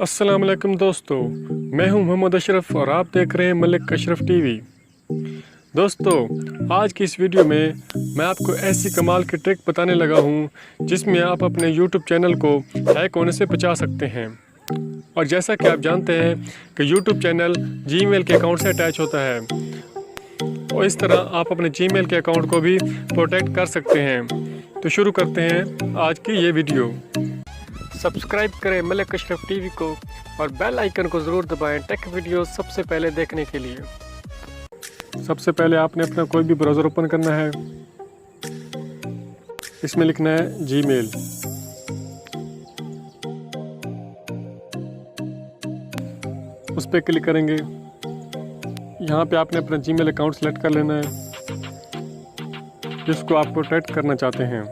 अस्सलाम वालेकुम दोस्तों, मैं हूं मोहम्मद अशरफ और आप देख रहे हैं मलिक अशरफ टीवी। दोस्तों, आज की इस वीडियो में मैं आपको ऐसी कमाल की ट्रिक बताने लगा हूं जिसमें आप अपने यूट्यूब चैनल को हैक होने से बचा सकते हैं। और जैसा कि आप जानते हैं कि यूट्यूब चैनल जीमेल के अकाउंट से अटैच होता है और इस तरह आप अपने जीमेल के अकाउंट को भी प्रोटेक्ट कर सकते हैं। तो शुरू करते हैं आज की ये वीडियो। सब्सक्राइब करें मलिक अशरफ टीवी को और बेल आइकन को ज़रूर दबाएं टेक वीडियो सबसे पहले देखने के लिए। सबसे पहले आपने अपना कोई भी ब्राउज़र ओपन करना है। इसमें लिखना है जीमेल। उस पर क्लिक करेंगे। यहाँ पे आपने अपना जीमेल अकाउंट सेलेक्ट कर लेना है जिसको आप प्रोटेक्ट करना चाहते हैं।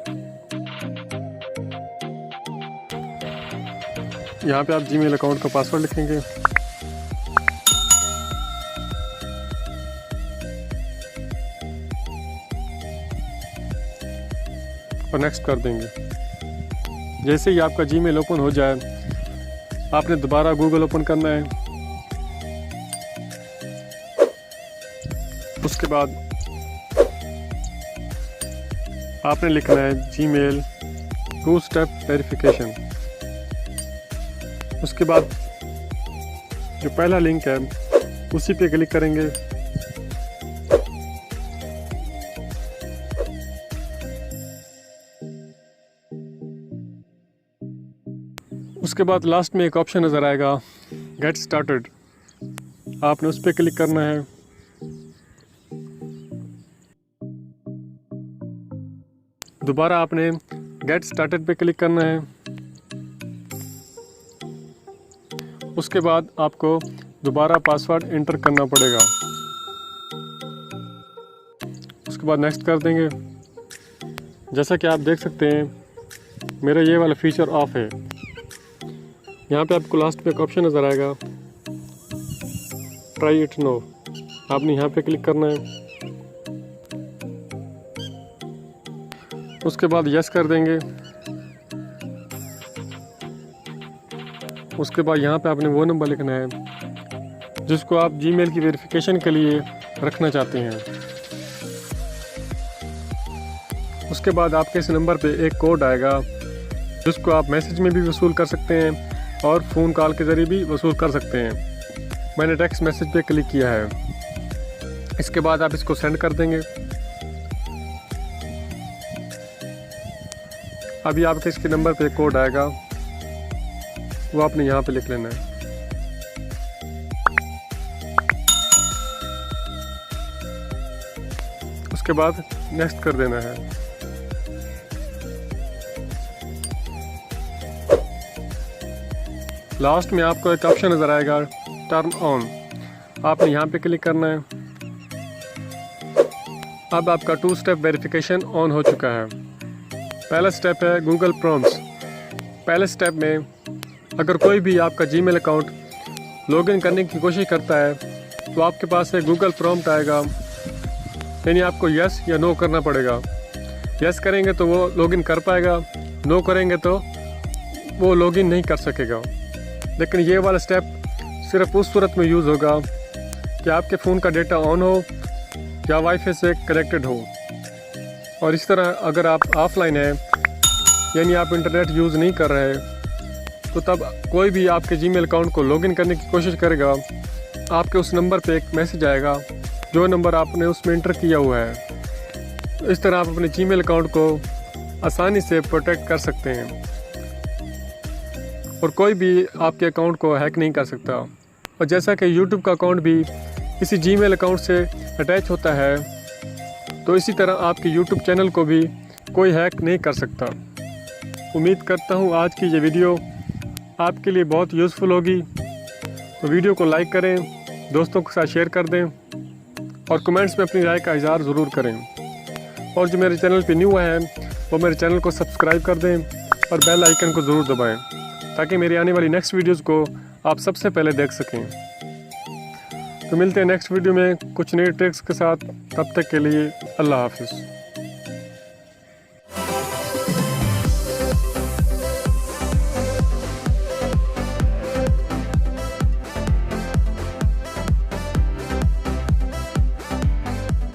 यहाँ पे आप जीमेल अकाउंट का पासवर्ड लिखेंगे और नेक्स्ट कर देंगे। जैसे ही आपका जीमेल ओपन हो जाए, आपने दोबारा गूगल ओपन करना है। उसके बाद आपने लिखना है जीमेल 2 स्टेप वेरिफिकेशन। उसके बाद जो पहला लिंक है उसी पे क्लिक करेंगे। उसके बाद लास्ट में एक ऑप्शन नज़र आएगा गेट स्टार्टेड। आपने उस पर क्लिक करना है। दोबारा आपने गेट स्टार्टेड पे क्लिक करना है। उसके बाद आपको दोबारा पासवर्ड एंटर करना पड़ेगा। उसके बाद नेक्स्ट कर देंगे। जैसा कि आप देख सकते हैं मेरा ये वाला फीचर ऑफ है। यहाँ पे आपको लास्ट में एक ऑप्शन नज़र आएगा ट्राई इट नो। आपने यहाँ पे क्लिक करना है। उसके बाद यस कर देंगे। उसके बाद यहाँ पे आपने वो नंबर लिखना है जिसको आप जीमेल की वेरिफिकेशन के लिए रखना चाहते हैं। उसके बाद आपके इस नंबर पे एक कोड आएगा जिसको आप मैसेज में भी वसूल कर सकते हैं और फ़ोन कॉल के ज़रिए भी वसूल कर सकते हैं। मैंने टेक्स्ट मैसेज पे क्लिक किया है। इसके बाद आप इसको सेंड कर देंगे। अभी आपके इसके नंबर पे एक कोड आएगा, वो आपने यहाँ पे लिख लेना है। उसके बाद नेक्स्ट कर देना है। लास्ट में आपको एक ऑप्शन नज़र आएगा टर्न ऑन। आपने यहाँ पे क्लिक करना है। अब आपका 2 स्टेप वेरिफिकेशन ऑन हो चुका है। पहला स्टेप है गूगल प्रॉम्प्ट्स। पहले स्टेप में अगर कोई भी आपका जीमेल अकाउंट लॉगिन करने की कोशिश करता है तो आपके पास एक गूगल प्रॉम्प्ट आएगा, यानी आपको यस या नो करना पड़ेगा। यस करेंगे तो वो लॉगिन कर पाएगा, नो करेंगे तो वो लॉगिन नहीं कर सकेगा। लेकिन ये वाला स्टेप सिर्फ उस सूरत में यूज़ होगा कि आपके फ़ोन का डेटा ऑन हो या वाईफाई से कनेक्टेड हो। और इस तरह अगर आप ऑफलाइन हैं, यानी आप इंटरनेट यूज़ नहीं कर रहे, तो तब कोई भी आपके जीमेल अकाउंट को लॉगिन करने की कोशिश करेगा, आपके उस नंबर पे एक मैसेज आएगा जो नंबर आपने उसमें इंटर किया हुआ है। इस तरह आप अपने जीमेल अकाउंट को आसानी से प्रोटेक्ट कर सकते हैं और कोई भी आपके अकाउंट को हैक नहीं कर सकता। और जैसा कि यूट्यूब का अकाउंट भी इसी जीमेल अकाउंट से अटैच होता है, तो इसी तरह आपके यूट्यूब चैनल को भी कोई हैक नहीं कर सकता। उम्मीद करता हूँ आज की ये वीडियो आपके लिए बहुत यूज़फुल होगी। तो वीडियो को लाइक करें, दोस्तों के साथ शेयर कर दें और कमेंट्स में अपनी राय का इज़हार ज़रूर करें। और जो मेरे चैनल पे न्यू हैं वो मेरे चैनल को सब्सक्राइब कर दें और बेल आइकन को ज़रूर दबाएं ताकि मेरी आने वाली नेक्स्ट वीडियोज़ को आप सबसे पहले देख सकें। तो मिलते हैं नेक्स्ट वीडियो में कुछ नई ट्रिक्स के साथ। तब तक के लिए अल्लाह हाफिज़।